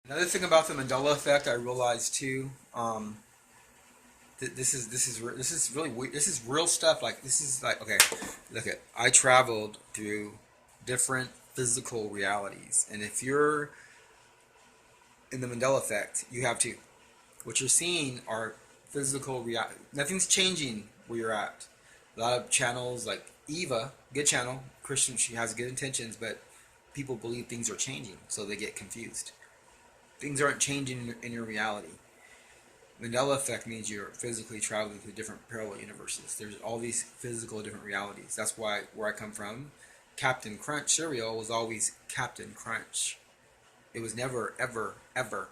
Another thing about the Mandela Effect, I realized too. This is really weird. This is real stuff. Like this is like okay, look at. I traveled through different physical realities, and if you're in the Mandela Effect, you have to. What you're seeing are physical reality. Nothing's changing where you're at. A lot of channels like Eva, good channel, Christian. She has good intentions, but people believe things are changing, so they get confused. Things aren't changing in your reality. Mandela effect means you're physically traveling through different parallel universes. There's all these physical different realities. That's why where I come from, Captain Crunch cereal was always Captain Crunch. It was never ever ever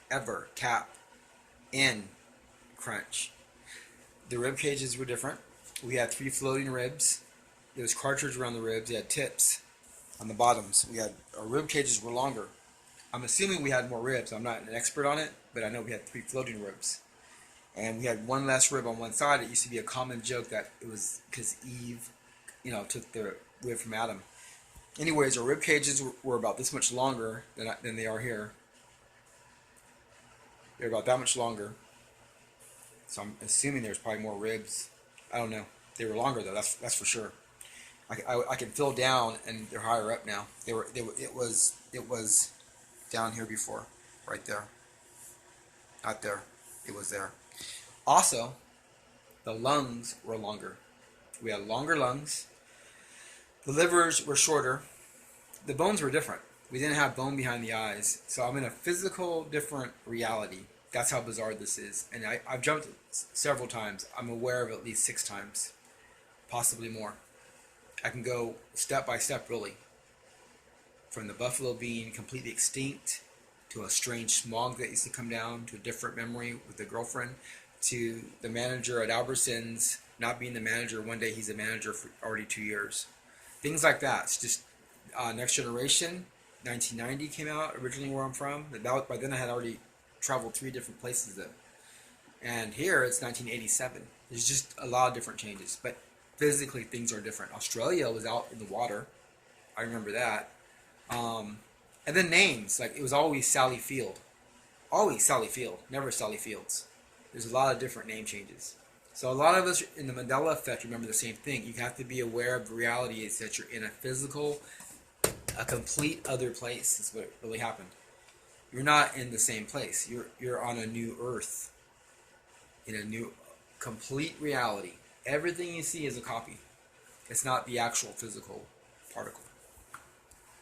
ever Cap in Crunch. The rib cages were different. We had three floating ribs. There was cartridge around the ribs. You had tips on the bottoms. We had our rib cages were longer. I'm assuming we had more ribs. I'm not an expert on it, but I know we had three floating ribs. And we had one less rib on one side. It used to be a common joke that it was because Eve, took the rib from Adam. Anyways, our rib cages were about this much longer than they are here. They're about that much longer. So I'm assuming there's probably more ribs. I don't know. They were longer though. That's for sure. I can feel down, and they're higher up now. It was down here before, right there. Not there. It was there. Also, the lungs were longer. We had longer lungs. The livers were shorter. The bones were different. We didn't have bone behind the eyes. So I'm in a physical different reality. That's how bizarre this is. And I've jumped several times. I'm aware of at least 6 times, possibly more. I can go step by step, really. From the buffalo being completely extinct, to a strange smog that used to come down, to a different memory with a girlfriend, to the manager at Albertsons not being the manager. One day he's a manager for already 2 years. Things like that. It's just Next Generation, 1990 came out, originally where I'm from. By then I had already traveled 3 different places though. And here it's 1987. There's just a lot of different changes. But physically things are different. Australia was out in the water. I remember that. And then names, like it was always Sally Field. Always Sally Field, never Sally Fields. There's a lot of different name changes. So a lot of us in the Mandela Effect remember the same thing. You have to be aware of the reality is that you're in a physical, a complete other place is what really happened. You're not in the same place. You're on a new earth, in a new, complete reality. Everything you see is a copy. It's not the actual physical particle.